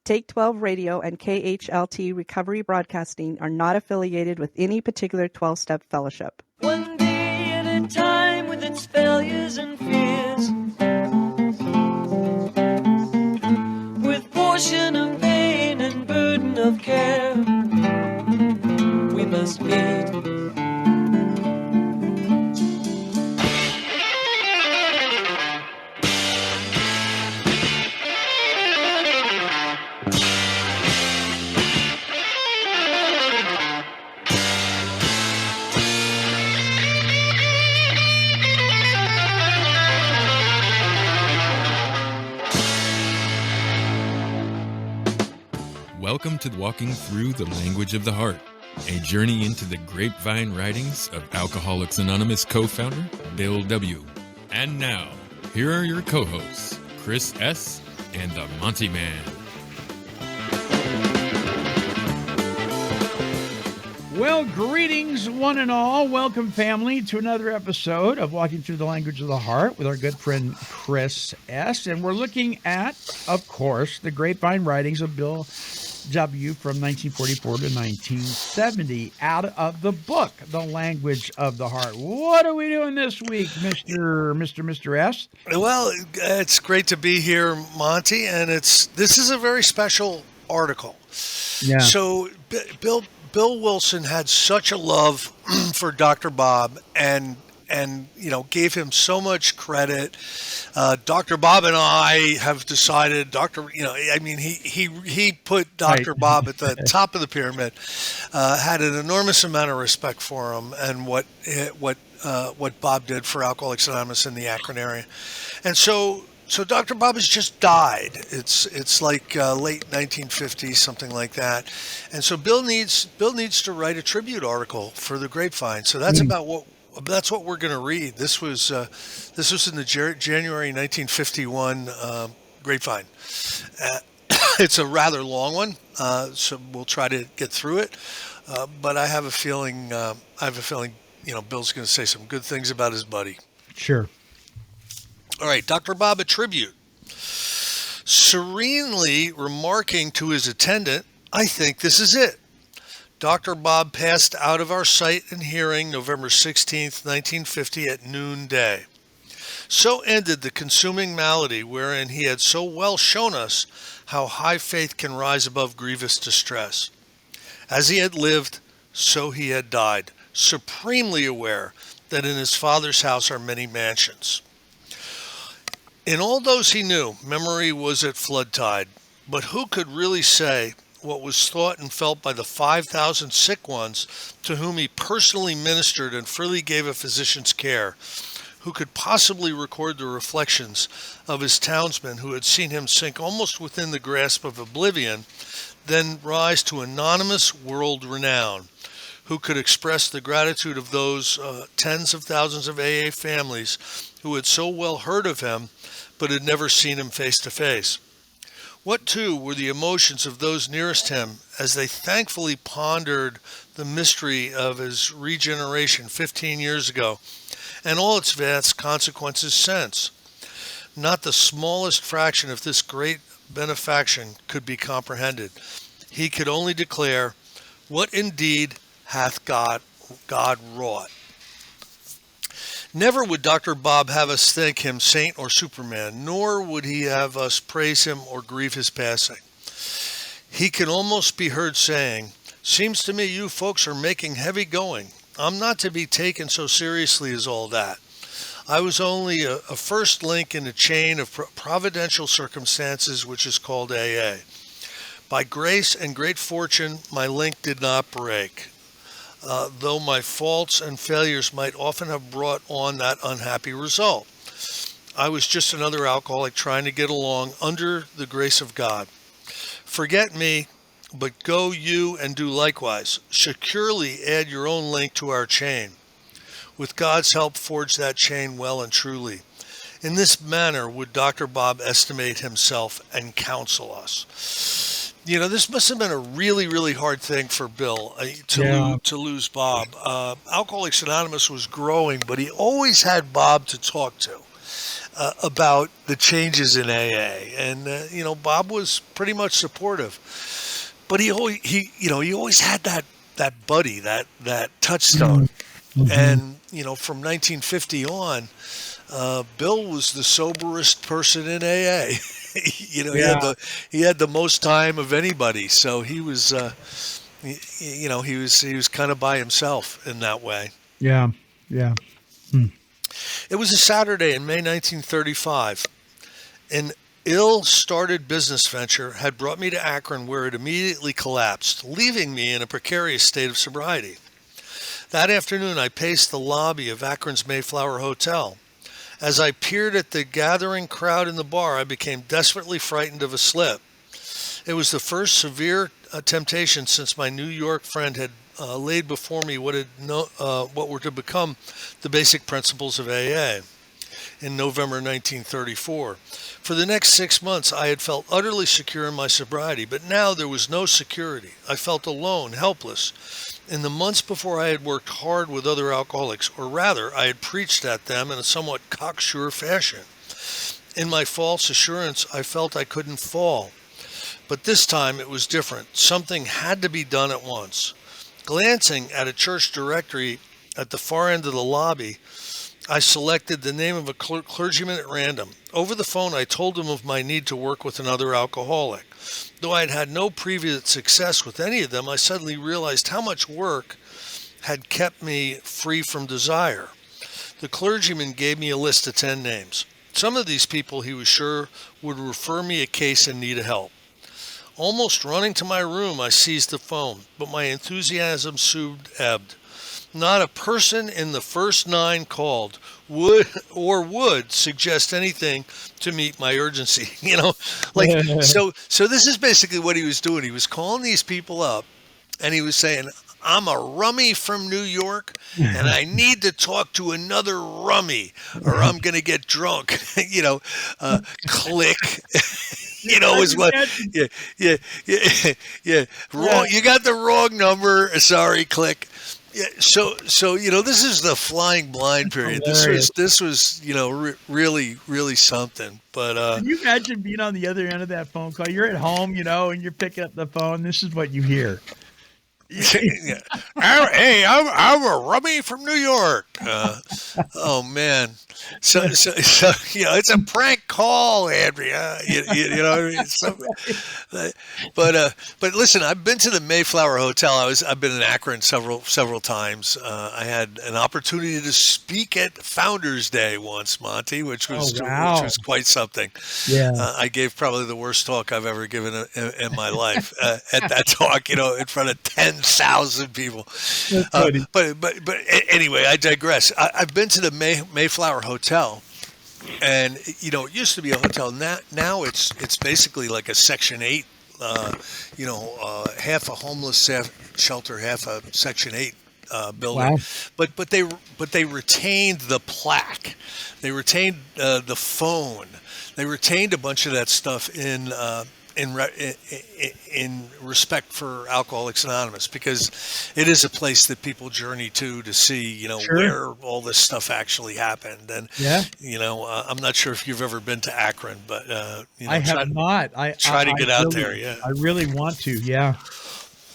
Take 12 Radio and KHLT Recovery Broadcasting are not affiliated with any particular 12-step fellowship. One day at a time with its failures and fears, with portion of pain and burden of care, we must meet. Welcome to Walking Through the Language of the Heart, a journey into the grapevine writings of Alcoholics Anonymous co-founder Bill W. And now, here are your co-hosts, Chris S. and the Monty Man. Well, greetings, one and all. Welcome, family, to another episode of Walking Through the Language of the Heart with our good friend Chris S. And we're looking at, of course, the grapevine writings of Bill W. from 1944 to 1970 out of the book, The Language of the Heart. What are we doing this week, Mr. S? Well, it's great to be here, Monty, and this is a very special article. Yeah. So Bill Wilson had such a love for Dr. Bob and gave him so much credit. Dr. Bob and I have decided he put Dr. Right. Bob at the top of the pyramid, had an enormous amount of respect for him and what Bob did for Alcoholics Anonymous in the Akron area. And so Dr. Bob has just died. It's like late 1950s, something like that. And so Bill needs to write a tribute article for the Grapevine. So that's that's what we're going to read. This was in the January 1951 Grapevine. It's a rather long one, so we'll try to get through it. But I have a feeling Bill's going to say some good things about his buddy. Sure. All right, Dr. Bob, a tribute. Serenely remarking to his attendant, "I think this is it." Dr. Bob passed out of our sight and hearing November 16th, 1950 at noonday. So ended the consuming malady wherein he had so well shown us how high faith can rise above grievous distress. As he had lived, so he had died, supremely aware that in his Father's house are many mansions. In all those he knew, memory was at flood tide, but who could really say what was thought and felt by the 5,000 sick ones to whom he personally ministered and freely gave a physician's care? Who could possibly record the reflections of his townsmen who had seen him sink almost within the grasp of oblivion, then rise to anonymous world renown? Who could express the gratitude of those tens of thousands of AA families who had so well heard of him but had never seen him face to face? What, too, were the emotions of those nearest him as they thankfully pondered the mystery of his regeneration 15 years ago and all its vast consequences since? Not the smallest fraction of this great benefaction could be comprehended. He could only declare, "What indeed hath God wrought?" Never would Dr. Bob have us think him saint or superman, nor would he have us praise him or grieve his passing. He can almost be heard saying, "Seems to me you folks are making heavy going. I'm not to be taken so seriously as all that. I was only a first link in a chain of providential circumstances which is called AA. By grace and great fortune, my link did not break. Though my faults and failures might often have brought on that unhappy result. I was just another alcoholic trying to get along under the grace of God. Forget me, but go you and do likewise. Securely add your own link to our chain. With God's help, forge that chain well and truly. In this manner would Dr. Bob estimate himself and counsel us." You know, this must have been a really, really hard thing for Bill to lose Bob. Alcoholics Anonymous was growing, but he always had Bob to talk to. about the changes in AA, and Bob was pretty much supportive. But he always had that buddy, that touchstone, and from 1950 on, Bill was the soberest person in AA. He had the most time of anybody, so he was he was kind of by himself in that way. Yeah. It was a Saturday in May 1935. An ill-started business venture had brought me to Akron, where it immediately collapsed, leaving me in a precarious state of sobriety. That afternoon, I paced the lobby of Akron's Mayflower Hotel. As I peered at the gathering crowd in the bar, I became desperately frightened of a slip. It was the first severe temptation since my New York friend had laid before me what were to become the basic principles of AA in November 1934. For the next 6 months, I had felt utterly secure in my sobriety, but now there was no security. I felt alone, helpless. In the months before, I had worked hard with other alcoholics, or rather, I had preached at them in a somewhat cocksure fashion. In my false assurance, I felt I couldn't fall. But this time it was different. Something had to be done at once. Glancing at a church directory at the far end of the lobby, I selected the name of a clergyman at random. Over the phone, I told him of my need to work with another alcoholic. Though I had had no previous success with any of them, I suddenly realized how much work had kept me free from desire. The clergyman gave me a list of 10 names. Some of these people, he was sure, would refer me a case in need of help. Almost running to my room, I seized the phone, but my enthusiasm soon ebbed. Not a person in the first 9 called would suggest anything to meet my urgency. So this is basically what he was doing. He was calling these people up, and he was saying, I'm a rummy from New York, and I need to talk to another rummy, or I'm going to get drunk. Click. Is what. Yeah. Wrong. You got the wrong number. Sorry, click. Yeah. So this is the flying blind period. This was really, really something. But can you imagine being on the other end of that phone call? You're at home, and you're picking up the phone. This is what you hear. Hey, I'm a rummy from New York. Oh man, so it's a prank call, Andrea. You know what I mean? But listen, I've been to the Mayflower Hotel. I've been in Akron several times. I had an opportunity to speak at Founders Day once, Monty, which was quite something. Yeah, I gave probably the worst talk I've ever given in my life. At that talk, in front of 10,000 people. But anyway, I digress. I've been to the Mayflower Hotel, and it used to be a hotel. Now it's basically like a Section 8. Half a homeless shelter, half a Section 8 building. Wow. But they retained the plaque. They retained the phone. They retained a bunch of that stuff in respect for Alcoholics Anonymous, because it is a place that people journey to see, Sure. where all this stuff actually happened. And, I'm not sure if you've ever been to Akron, but, I have not. Try to get out there. Yeah. I really want to. Yeah.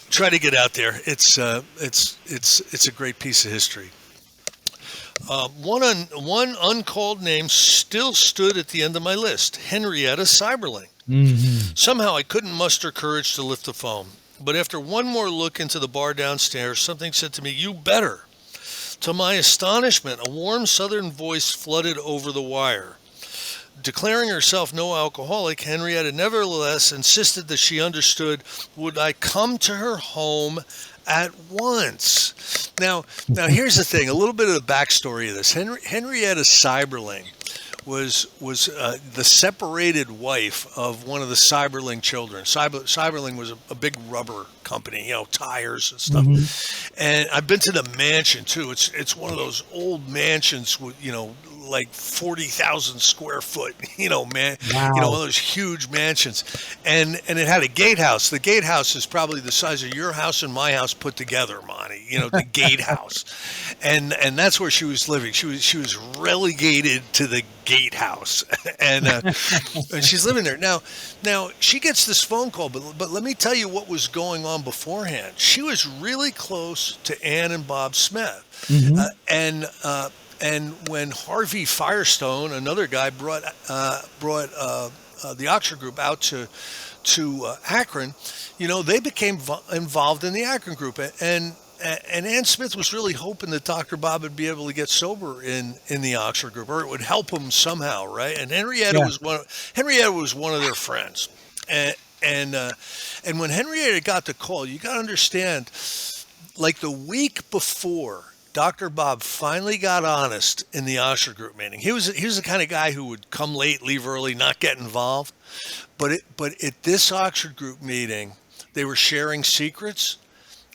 Try to get out there. It's a great piece of history. One uncalled name still stood at the end of my list: Henrietta Seiberling. Mm-hmm. Somehow I couldn't muster courage to lift the phone, but after one more look into the bar downstairs, something said to me, "You better." To my astonishment, a warm southern voice flooded over the wire. Declaring herself no alcoholic, Henrietta nevertheless insisted that she understood, would I come to her home at once? Now here's the thing, a little bit of the backstory of this. Henrietta Seiberling was the separated wife of one of the Seiberling children. Seiberling was a big rubber company, tires and stuff. Mm-hmm. And I've been to the mansion too. It's one of those old mansions with, like 40,000 square foot, man, Wow. one of those huge mansions, and it had a gatehouse. The gatehouse is probably the size of your house and my house put together, Monty. The gatehouse, and that's where she was living. She was relegated to the gatehouse, and she's living there now. She gets this phone call, but let me tell you what was going on beforehand. She was really close to Ann and Bob Smith, and when Harvey Firestone, another guy, brought the Oxford group out to Akron, they became involved in the Akron group, and Ann Smith was really hoping that Dr. Bob would be able to get sober in the Oxford group, or it would help him somehow, right? And Henrietta Yeah. was one of their friends, and when Henrietta got the call, you got to understand, like the week before Dr. Bob finally got honest in the Oxford group meeting. He was the kind of guy who would come late, leave early, not get involved. But at this Oxford group meeting, they were sharing secrets,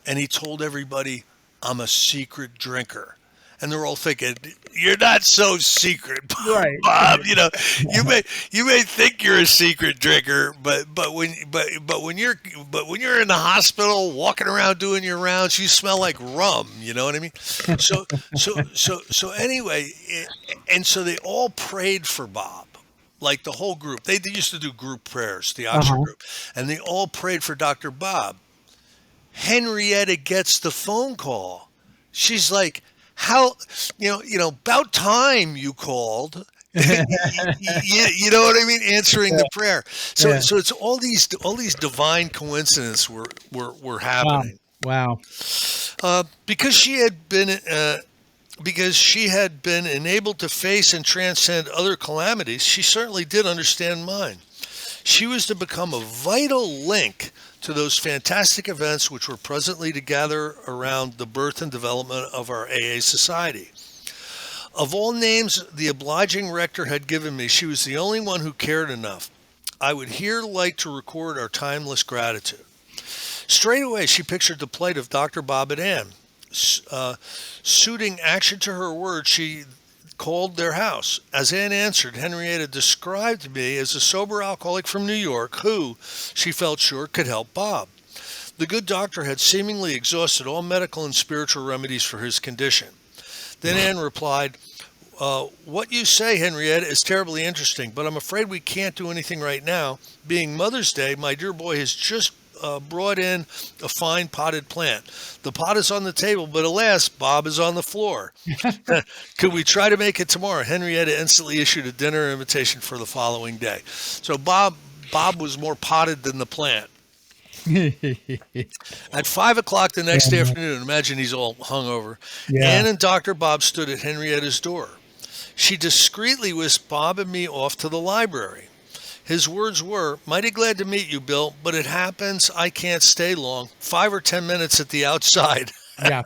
and he told everybody, "I'm a secret drinker." And they're all thinking, "You're not so secret, Right. Bob. You may think you're a secret drinker, but when you're in the hospital walking around doing your rounds, you smell like rum. You know what I mean?" So anyway, and so they all prayed for Bob. Like the whole group, they used to do group prayers, the Oxford group, and they all prayed for Dr. Bob. Henrietta gets the phone call. She's like, "How, about time you called." You know what I mean? Answering the prayer. So it's all these divine coincidences were happening. Wow. Because she had been enabled to face and transcend other calamities, she certainly did understand mine. She was to become a vital link to those fantastic events which were presently to gather around the birth and development of our AA society. Of all names the obliging rector had given me, she was the only one who cared enough. I would here like to record our timeless gratitude. Straight away, she pictured the plight of Dr. Bob and Ann. Suiting action to her words, she called their house. As Ann answered, Henrietta described me as a sober alcoholic from New York who, she felt sure, could help Bob. The good doctor had seemingly exhausted all medical and spiritual remedies for his condition. Then Ann replied, "What you say, Henrietta, is terribly interesting, but I'm afraid we can't do anything right now. Being Mother's Day, my dear boy has just brought in a fine potted plant. The pot is on the table, but alas, Bob is on the floor. Could we try to make it tomorrow?" Henrietta instantly issued a dinner invitation for the following day. So Bob was more potted than the plant. At 5 o'clock the next afternoon, imagine he's all hungover, Ann and Dr. Bob stood at Henrietta's door. She discreetly whisked Bob and me off to the library. His words were, "Mighty glad to meet you, Bill, but it happens I can't stay long. 5 or 10 minutes at the outside." Yeah.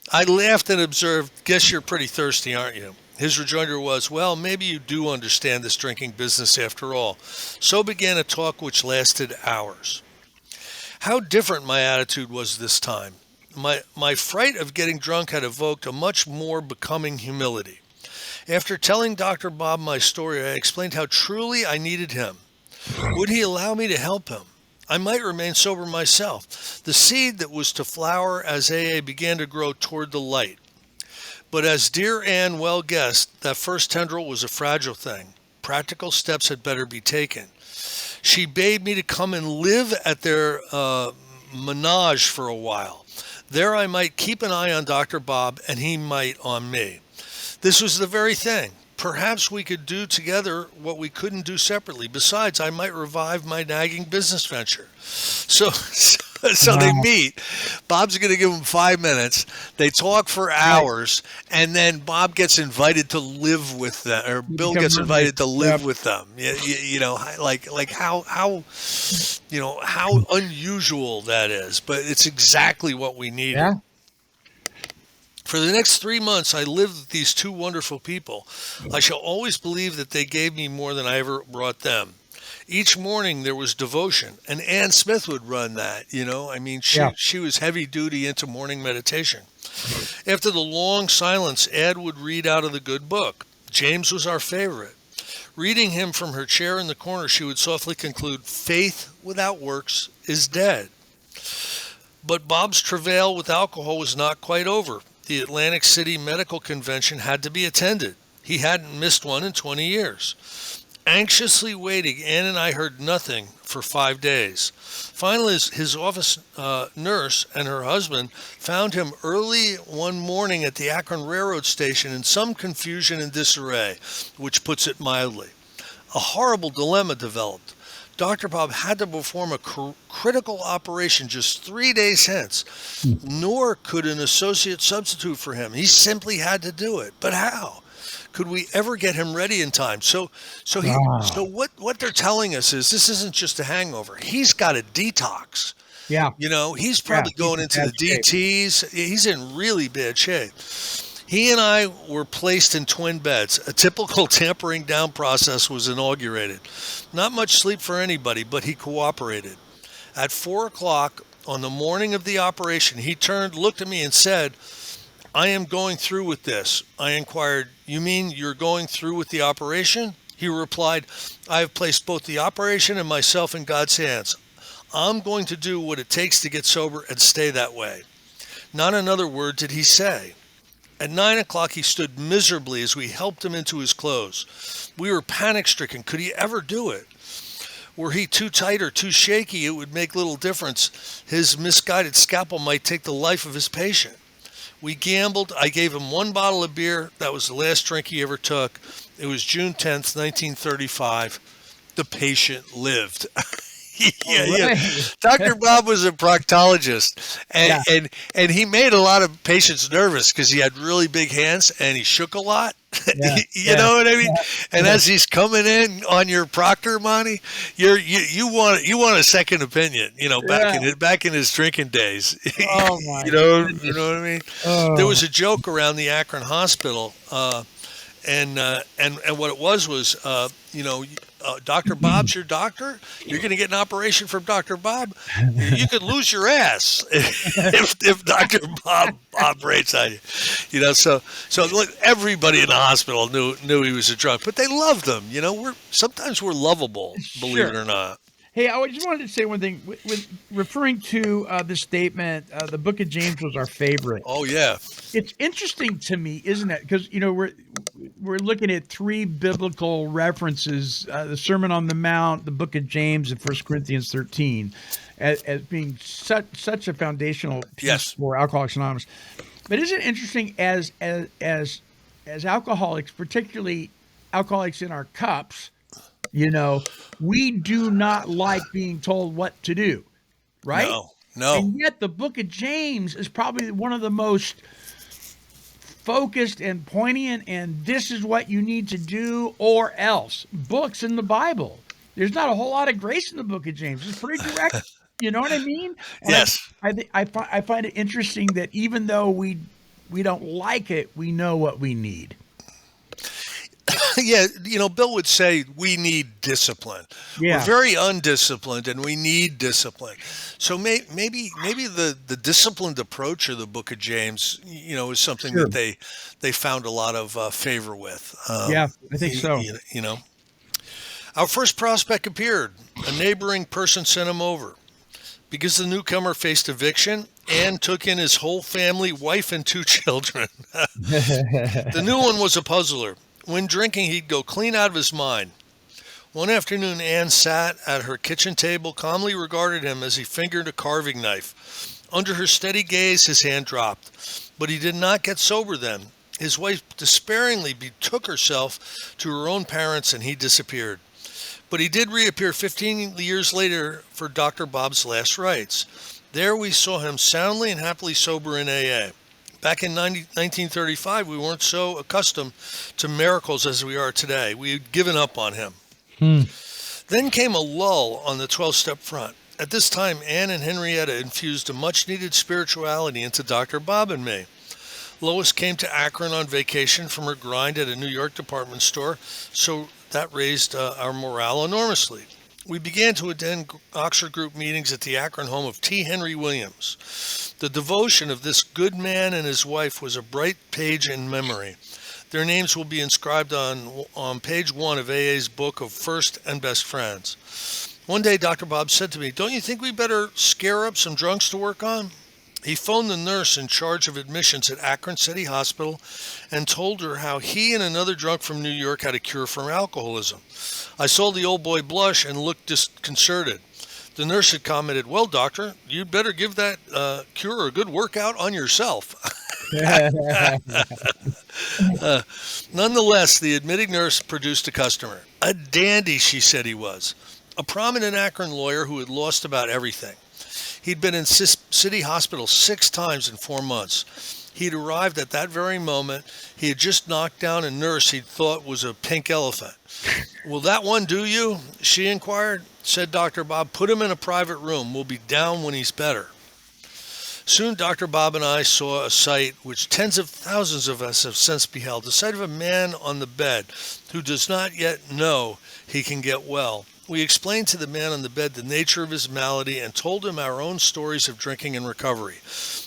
I laughed and observed, "Guess you're pretty thirsty, aren't you?" His rejoinder was, "Well, maybe you do understand this drinking business after all." So began a talk which lasted hours. How different my attitude was this time. My fright of getting drunk had evoked a much more becoming humility. After telling Dr. Bob my story, I explained how truly I needed him. Would he allow me to help him? I might remain sober myself. The seed that was to flower as AA began to grow toward the light. But as dear Ann well guessed, that first tendril was a fragile thing. Practical steps had better be taken. She bade me to come and live at their menage for a while. There I might keep an eye on Dr. Bob, and he might on me. This was the very thing. Perhaps we could do together what we couldn't do separately. Besides, I might revive my nagging business venture. So they meet. Bob's going to give them 5 minutes. They talk for hours, and then Bob gets invited to live with them, or Bill gets invited to live with them. Like how unusual that is, but it's exactly what we needed. Yeah. For the next 3 months, I lived with these two wonderful people. I shall always believe that they gave me more than I ever brought them. Each morning there was devotion, and Ann Smith would run that. I mean, Yeah. she was heavy duty into morning meditation. After the long silence, Ed would read out of the good book. James was our favorite. Reading him from her chair in the corner, she would softly conclude, "Faith without works is dead." But Bob's travail with alcohol was not quite over. The Atlantic City Medical Convention had to be attended. He hadn't missed one in 20 years. Anxiously waiting, Ann and I heard nothing for 5 days. Finally, his office nurse and her husband found him early one morning at the Akron Railroad Station in some confusion and disarray, which puts it mildly. A horrible dilemma developed. Dr. Bob had to perform a critical operation just 3 days hence, nor could an associate substitute for him. He simply had to do it. But how? Could we ever get him ready in time? So what they're telling us is this isn't just a hangover. He's got a detox. Yeah. He's probably going in into bad the DTs. He's in really bad shape. He and I were placed in twin beds. A typical tampering down process was inaugurated. Not much sleep for anybody, but he cooperated. At 4 o'clock on the morning of the operation, he turned, looked at me, and said, "I am going through with this." I inquired, "You mean you're going through with the operation?" He replied, "I have placed both the operation and myself in God's hands. I'm going to do what it takes to get sober and stay that way." Not another word did he say. At 9 o'clock, he stood miserably as we helped him into his clothes. We were panic-stricken. Could he ever do it? Were he too tight or too shaky, it would make little difference. His misguided scalpel might take the life of his patient. We gambled. I gave him 1 bottle of beer. That was the last drink he ever took. It was June 10th, 1935. The patient lived. Yeah. Dr. Bob was a proctologist, and he made a lot of patients nervous because he had really big hands and he shook a lot. You know what I mean? And as he's coming in on your proctor, Monty, you want a second opinion. Back in his drinking days. Oh my! You know what I mean? Oh. There was a joke around the Akron hospital, and what it was Dr. Bob's your doctor. You're going to get an operation from Dr. Bob. You could lose your ass if Dr. Bob operates on you. So look, everybody in the hospital knew he was a drunk, but they loved him. Sometimes we're lovable, believe it or not. Hey, I just wanted to say one thing. With referring to the statement, the Book of James was our favorite. Oh yeah, it's interesting to me, isn't it? Because we're looking at 3 biblical references: the Sermon on the Mount, the Book of James, and 1 Corinthians 13, as being such a foundational piece for Alcoholics Anonymous. But isn't it interesting as alcoholics, particularly alcoholics in our cups? We do not like being told what to do, right? No. And yet the Book of James is probably one of the most focused and poignant, and this is what you need to do or else books in the Bible. There's not a whole lot of grace in the Book of James. It's pretty direct. You know what I mean? And yes. I find it interesting that even though we don't like it, we know what we need. Yeah, Bill would say we need discipline. Yeah. We're very undisciplined, and we need discipline. So maybe the disciplined approach of the Book of James, is something that they found a lot of favor with. I think so. Our first prospect appeared. A neighboring person sent him over. Because the newcomer faced eviction, Ann took in his whole family, wife and 2 children. The new one was a puzzler. When drinking, he'd go clean out of his mind. One afternoon, Ann sat at her kitchen table, calmly regarded him as he fingered a carving knife. Under her steady gaze, his hand dropped. But he did not get sober then. His wife despairingly betook herself to her own parents, and he disappeared. But he did reappear 15 years later for Dr. Bob's last rites. There we saw him soundly and happily sober in AA. Back in 1935, we weren't so accustomed to miracles as we are today. We had given up on him. Then came a lull on the 12-step front. At this time, Ann and Henrietta infused a much-needed spirituality into Dr. Bob and me. Lois came to Akron on vacation from her grind at a New York department store, so that raised our morale enormously. We began to attend Oxford group meetings at the Akron home of T. Henry Williams. The devotion of this good man and his wife was a bright page in memory. Their names will be inscribed on page 1 of AA's book of First and Best Friends. One day, Dr. Bob said to me, "Don't you think we better scare up some drunks to work on?" He phoned the nurse in charge of admissions at Akron City Hospital and told her how he and another drunk from New York had a cure for alcoholism. I saw the old boy blush and looked disconcerted. The nurse had commented, "Well, doctor, you'd better give that cure a good workout on yourself." Nonetheless, the admitting nurse produced a customer. A dandy, she said he was. A prominent Akron lawyer who had lost about everything. He'd been in City Hospital 6 times in 4 months. He'd arrived at that very moment. He had just knocked down a nurse he'd thought was a pink elephant. "Will that one do you?" she inquired. Said Dr. Bob, "Put him in a private room. We'll be down when he's better." Soon Dr. Bob and I saw a sight which tens of thousands of us have since beheld, the sight of a man on the bed who does not yet know he can get well. We explained to the man on the bed the nature of his malady and told him our own stories of drinking and recovery.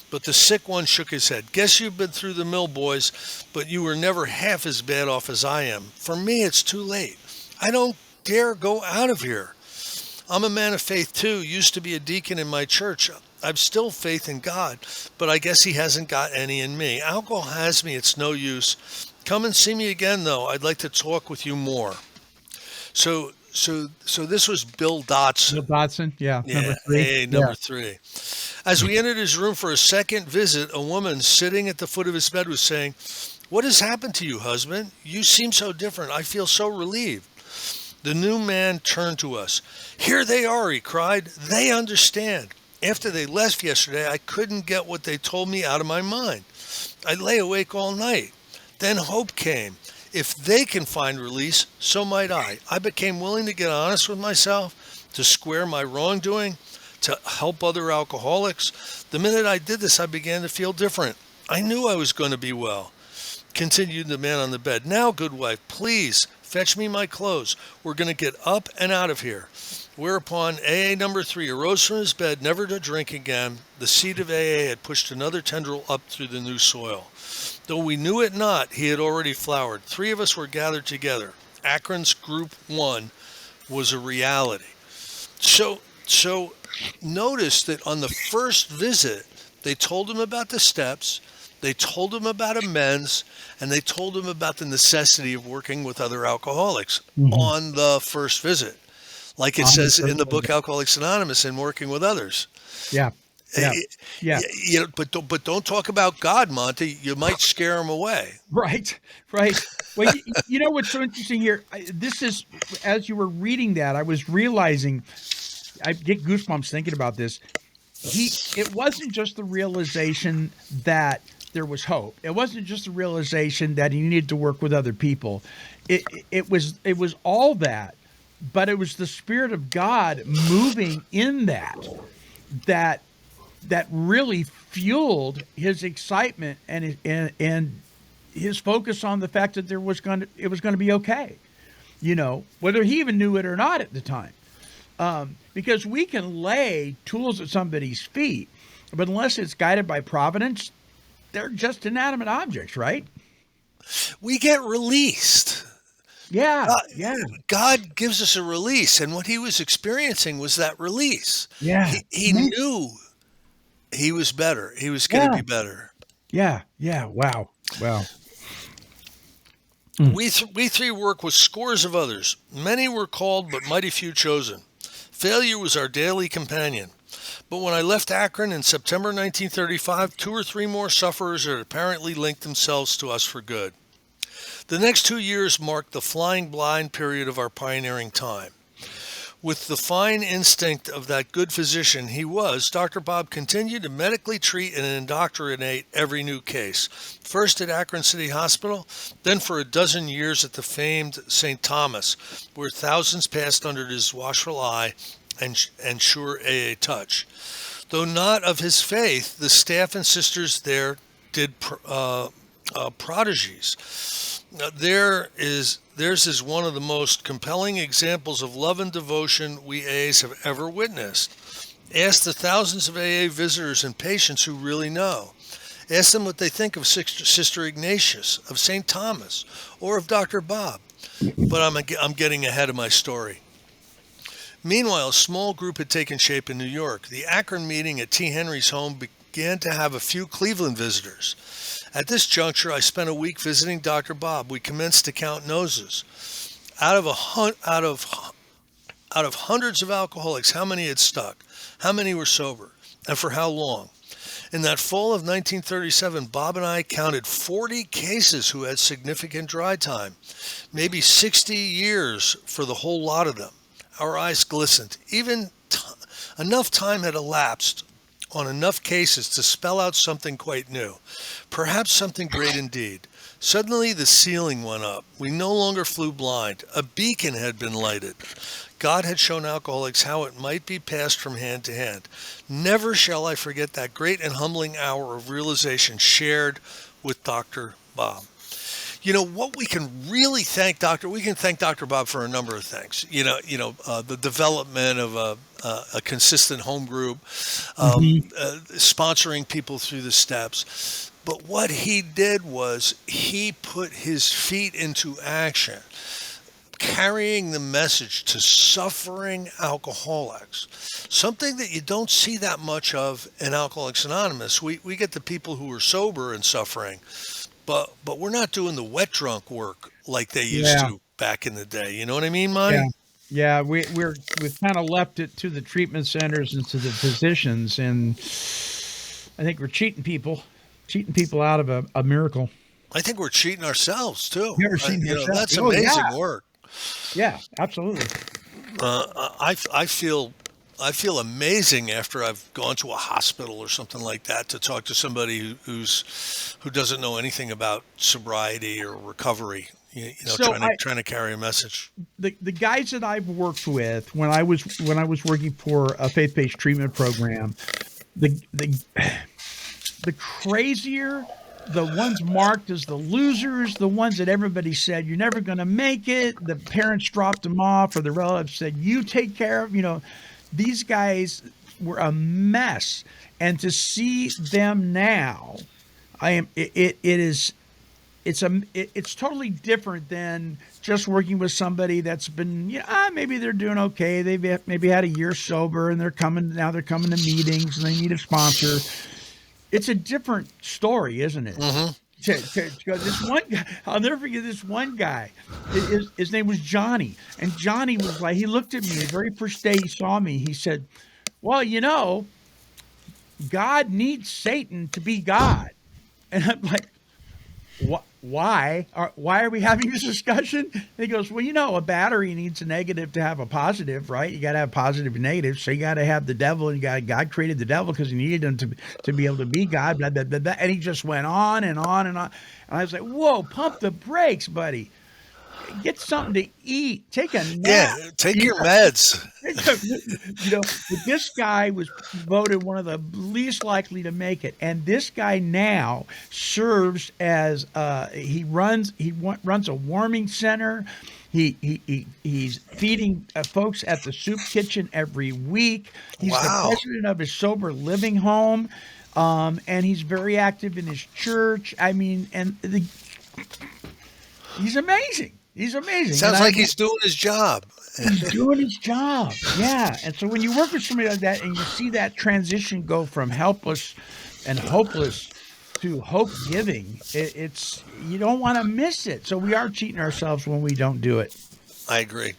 But the sick one shook his head. "Guess you've been through the mill, boys, but you were never half as bad off as I am. For me, it's too late. I don't dare go out of here. I'm a man of faith, too, used to be a deacon in my church. I've still faith in God, but I guess he hasn't got any in me. Alcohol has me. It's no use. Come and see me again, though. I'd like to talk with you more." So this was Bill Dotson. Bill Dotson, yeah. Number 3. Hey, number 3. As we entered his room for a second visit, a woman sitting at the foot of his bed was saying, "What has happened to you, husband? You seem so different. I feel so relieved." The new man turned to us. "Here they are," he cried. "They understand. After they left yesterday, I couldn't get what they told me out of my mind. I lay awake all night. Then hope came. If they can find release, so might I. I became willing to get honest with myself, to square my wrongdoing, to help other alcoholics. The minute I did this, I began to feel different. I knew I was going to be well." Continued the man on the bed. "Now, good wife, please fetch me my clothes. We're going to get up and out of here." Whereupon AA number 3 arose from his bed, never to drink again. The seed of AA had pushed another tendril up through the new soil. Though we knew it not, he had already flowered. 3 of us were gathered together. Akron's Group 1 was a reality. So notice that on the first visit, they told him about the steps, they told him about amends, and they told him about the necessity of working with other alcoholics on the first visit. Like it says in the book Alcoholics Anonymous, and working with others. Yeah. You know, but don't talk about God, Monty. You might scare him away. Right. Well, you know what's so interesting here? This is, as you were reading that, I was realizing, I get goosebumps thinking about this. It wasn't just the realization that there was hope. It wasn't just the realization that he needed to work with other people. It was all that. But it was the Spirit of God moving in that really fueled his excitement and his focus on the fact that it was going to be okay, whether he even knew it or not at the time. Because we can lay tools at somebody's feet, but unless it's guided by providence, they're just inanimate objects, right? We get released. Yeah. God gives us a release, and what he was experiencing was that release. Yeah. He knew he was better. He was going to be better. Yeah. Wow. We 3 work with scores of others. Many were called, but mighty few chosen. Failure was our daily companion. But when I left Akron in September 1935, 2 or 3 more sufferers had apparently linked themselves to us for good. The next 2 years marked the flying blind period of our pioneering time. With the fine instinct of that good physician he was, Dr. Bob continued to medically treat and indoctrinate every new case. First at Akron City Hospital, then for a dozen years at the famed St. Thomas, where thousands passed under his watchful eye and sure AA touch. Though not of his faith, the staff and sisters there did prodigies. Theirs is one of the most compelling examples of love and devotion we AAs have ever witnessed. Ask the thousands of AA visitors and patients who really know. Ask them what they think of Sister Ignatius, of St. Thomas, or of Dr. Bob. But I'm getting ahead of my story. Meanwhile, a small group had taken shape in New York. The Akron meeting at T. Henry's home began to have a few Cleveland visitors. At this juncture, I spent a week visiting Dr. Bob. We commenced to count noses. Out of hundreds of alcoholics, how many had stuck? How many were sober? And for how long? In that fall of 1937, Bob and I counted 40 cases who had significant dry time, maybe 60 years for the whole lot of them. Our eyes glistened. Enough time had elapsed on enough cases to spell out something quite new, perhaps something great indeed. Suddenly the ceiling went up. We no longer flew blind. A beacon had been lighted. God had shown alcoholics how it might be passed from hand to hand. Never shall I forget that great and humbling hour of realization shared with Dr. Bob. You know what we can really thank we can thank Dr. Bob for a number of things. The development of a consistent home group, sponsoring people through the steps. But what he did was he put his feet into action, carrying the message to suffering alcoholics, something that you don't see that much of in Alcoholics Anonymous. We get the people who are sober and suffering, but we're not doing the wet drunk work like they used to back in the day. You know what I mean, Monty? Yeah, we've kind of left it to the treatment centers and to the physicians, and I think we're cheating people out of a miracle. I think we're cheating ourselves too. That's amazing work. Yeah, absolutely. I feel amazing after I've gone to a hospital or something like that to talk to somebody who doesn't know anything about sobriety or recovery. Trying to carry a message. The guys that I've worked with when I was working for a faith-based treatment program, the crazier, the ones marked as the losers, the ones that everybody said you're never going to make it, the parents dropped them off, or the relatives said you take care of. These guys were a mess, and to see them now, it's totally different than just working with somebody that's been, maybe they're doing okay. They've maybe had a year sober and they're coming to meetings and they need a sponsor. It's a different story, isn't it? Mm-hmm. This one guy, I'll never forget this one guy. His name was Johnny. And Johnny was like, he looked at me the very first day he saw me. He said, well, God needs Satan to be God. And I'm like, why? Why are we having this discussion? And he goes, well, a battery needs a negative to have a positive, right? You got to have positive and negative. So you got to have the devil, and God created the devil because he needed him to be able to be God, blah, blah, blah, blah. And he just went on and on and on. And I was like, whoa, pump the brakes, buddy. Get something to eat. Take a nap. Yeah, take your meds. This guy was voted one of the least likely to make it, and this guy now serves as he runs a warming center. He's feeding folks at the soup kitchen every week. He's the president of his sober living home, and he's very active in his church. I mean, he's amazing. He's amazing. Sounds like he's doing his job. He's doing his job. Yeah. And so when you work with somebody like that and you see that transition go from helpless and hopeless to hope giving, it's you don't want to miss it. So we are cheating ourselves when we don't do it. I agree.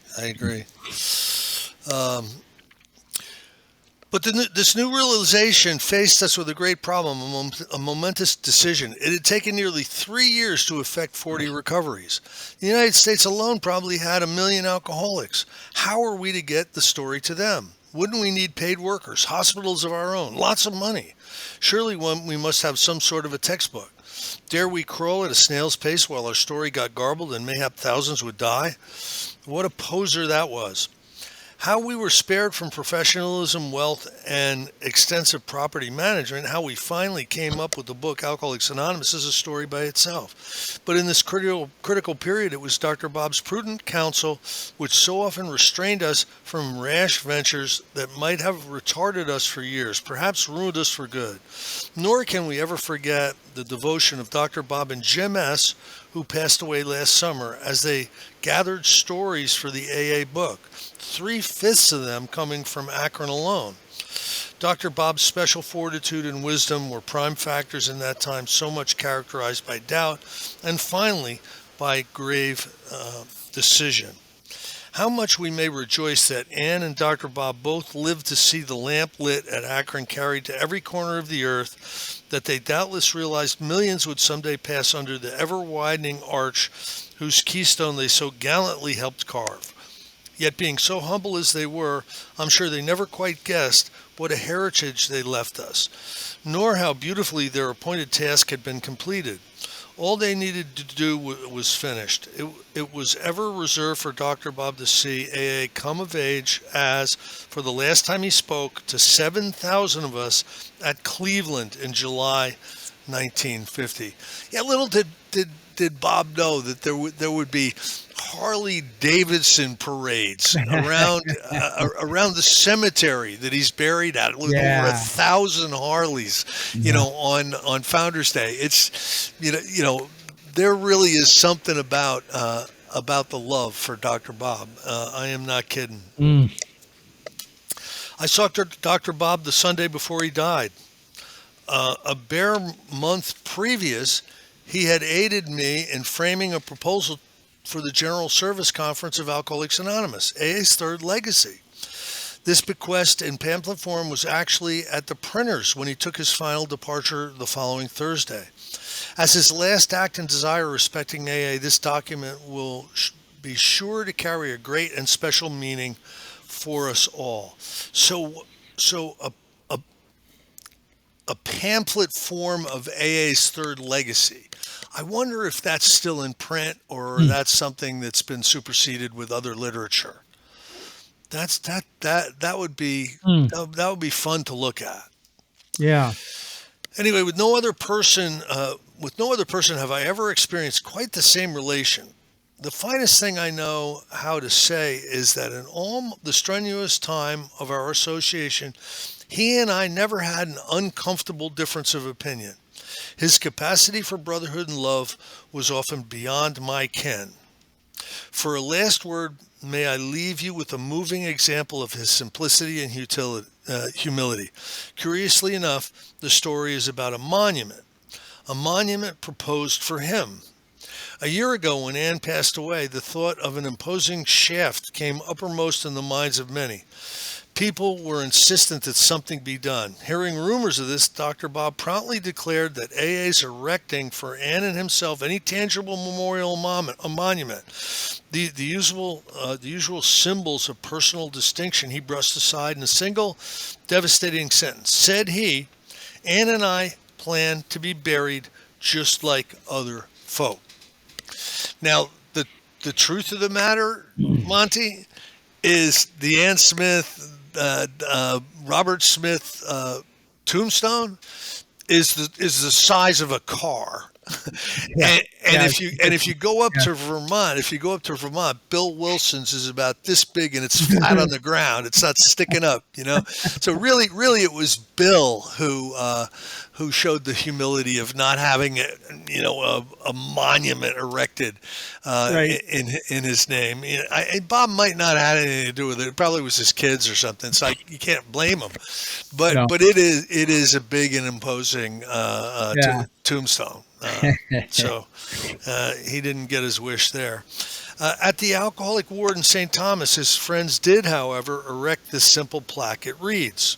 But this new realization faced us with a great problem, a momentous decision. It had taken nearly 3 years to effect 40 recoveries. The United States alone probably had 1 million alcoholics. How are we to get the story to them? Wouldn't we need paid workers, hospitals of our own, lots of money? Surely we must have some sort of a textbook. Dare we crawl at a snail's pace while our story got garbled and mayhap thousands would die? What a poser that was. How we were spared from professionalism, wealth, and extensive property management, how we finally came up with the book Alcoholics Anonymous, is a story by itself. But in this critical period, it was Dr. Bob's prudent counsel which so often restrained us from rash ventures that might have retarded us for years, perhaps ruined us for good. Nor can we ever forget the devotion of Dr. Bob and Jim S., who passed away last summer, as they gathered stories for the AA book, 3/5 of them coming from Akron alone. Dr. Bob's special fortitude and wisdom were prime factors in that time, so much characterized by doubt and finally by grave decision. How much we may rejoice that Ann and Dr. Bob both lived to see the lamp lit at Akron carried to every corner of the earth, that they doubtless realized millions would someday pass under the ever-widening arch whose keystone they so gallantly helped carve. Yet being so humble as they were, I'm sure they never quite guessed what a heritage they left us, nor how beautifully their appointed task had been completed. All they needed to do was finished. It was ever reserved for Dr. Bob to see AA come of age as, for the last time he spoke to 7,000 of us at Cleveland in July 1950. Yeah, little did Bob know that there would be Harley Davidson parades around the cemetery that he's buried at, with over 1,000 Harleys, on Founders Day. It's there really is something about the love for Dr. Bob. I am not kidding. I saw Dr. Bob the Sunday before he died. A bare month previous, he had aided me in framing a proposal for the General Service Conference of Alcoholics Anonymous, AA's third legacy. This bequest in pamphlet form was actually at the printers when he took his final departure the following Thursday. As his last act and desire respecting AA, this document will be sure to carry a great and special meaning for us all. So a pamphlet form of AA's third legacy. I wonder if that's still in print or that's something that's been superseded with other literature. That would be fun to look at. Yeah. Anyway, with no other person have I ever experienced quite the same relation. The finest thing I know how to say is that in all the strenuous time of our association, he and I never had an uncomfortable difference of opinion. His capacity for brotherhood and love was often beyond my ken. For a last word, may I leave you with a moving example of his simplicity and humility. Curiously enough, the story is about a monument proposed for him. A year ago, when Anne passed away, the thought of an imposing shaft came uppermost in the minds of many. People were insistent that something be done. Hearing rumors of this, Dr. Bob promptly declared that AA's erecting for Ann and himself any tangible memorial monument. The usual symbols of personal distinction he brushed aside in a single devastating sentence. Said he, Ann and I plan to be buried just like other folk. Now, the truth of the matter, Monty, is the Ann Smith, Robert Smith tombstone is the size of a car. If you go up to Vermont, Bill Wilson's is about this big and it's flat on the ground. It's not sticking up, So really, it was Bill who showed the humility of not having a monument erected in his name. Bob might not have had anything to do with it. It probably was his kids or something. So you can't blame him. But it is a big and imposing tombstone. So he didn't get his wish there. At the alcoholic ward in St. Thomas, his friends did, however, erect this simple plaque. It reads,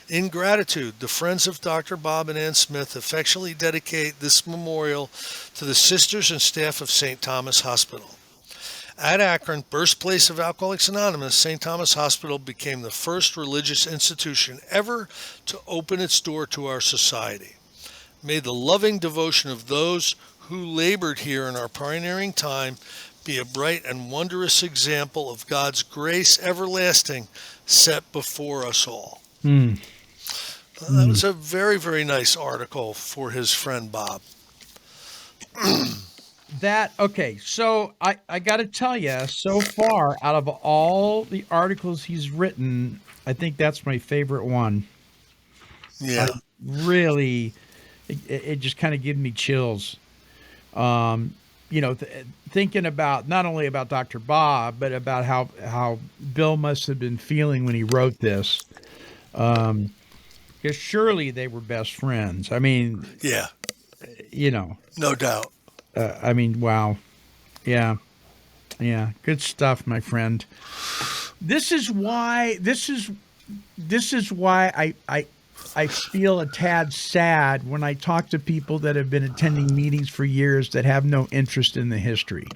"In gratitude, the friends of Dr. Bob and Ann Smith affectionately dedicate this memorial to the sisters and staff of St. Thomas Hospital." At Akron, birthplace of Alcoholics Anonymous, St. Thomas Hospital became the first religious institution ever to open its door to our society. May the loving devotion of those who labored here in our pioneering time be a bright and wondrous example of God's grace everlasting set before us all. That was a very, very nice article for his friend Bob. Okay, so I got to tell you, so far, out of all the articles he's written, I think that's my favorite one. Yeah. Really, it just kind of gives me chills. Thinking about not only about Dr. Bob, but about how Bill must have been feeling when he wrote this. Because surely they were best friends. I mean, Yeah. No doubt. Wow. Yeah. Yeah. Good stuff, my friend. This is why I feel a tad sad when I talk to people that have been attending meetings for years that have no interest in the history.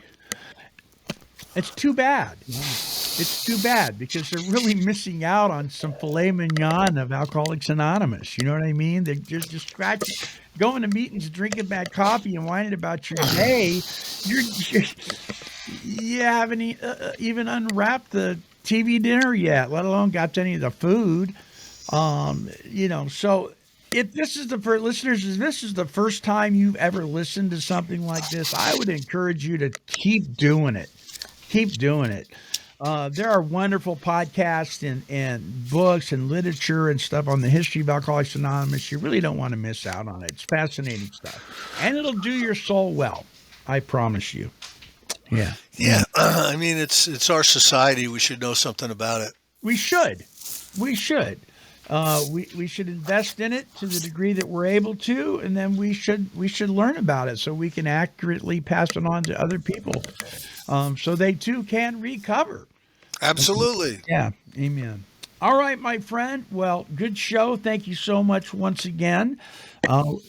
It's too bad. It's too bad because they're really missing out on some filet mignon of Alcoholics Anonymous. You know what I mean? They're just scratching, going to meetings, drinking bad coffee, and whining about your day. You haven't even unwrapped the TV dinner yet, let alone got to any of the food. So if this is if this is the first time you've ever listened to something like this, I would encourage you to keep doing it. Keep doing it. There are wonderful podcasts and books and literature and stuff on the history of Alcoholics Anonymous. You really don't want to miss out on it. It's fascinating stuff. And it'll do your soul well. I promise you. Yeah. Yeah. It's our society. We should know something about it. We should. We should invest in it to the degree that we're able to, and then we should learn about it so we can accurately pass it on to other people, so they too can recover. Absolutely. Yeah. Amen. All right, my friend. Well, good show. Thank you so much once again.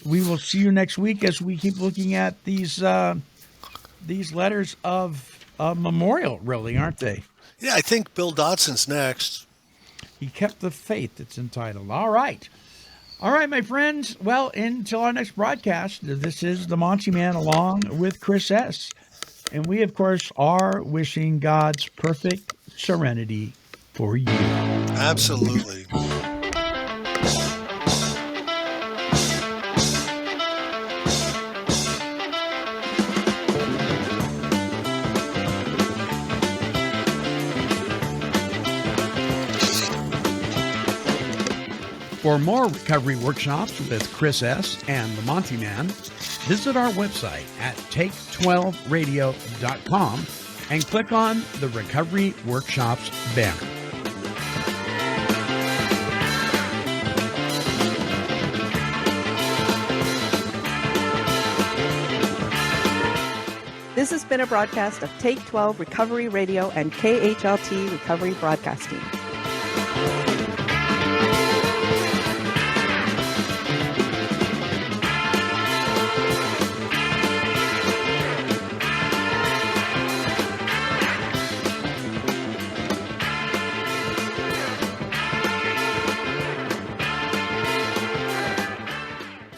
We will see you next week as we keep looking at these letters of memorial, really, aren't they? Yeah, I think Bill Dodson's next. He kept the faith, it's entitled. All right. All right, my friends. Well, until our next broadcast, this is the Monty Man along with Chris S. And we, of course, are wishing God's perfect serenity for you. Absolutely. For more recovery workshops with Chris S. and the Monty Man, visit our website at take12radio.com and click on the Recovery Workshops banner. This has been a broadcast of Take 12 Recovery Radio and KHLT Recovery Broadcasting.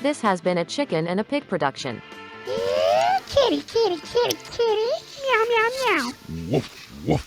This has been a Chicken and a Pig production. Kitty, kitty, kitty, kitty. Meow, meow, meow. Woof, woof.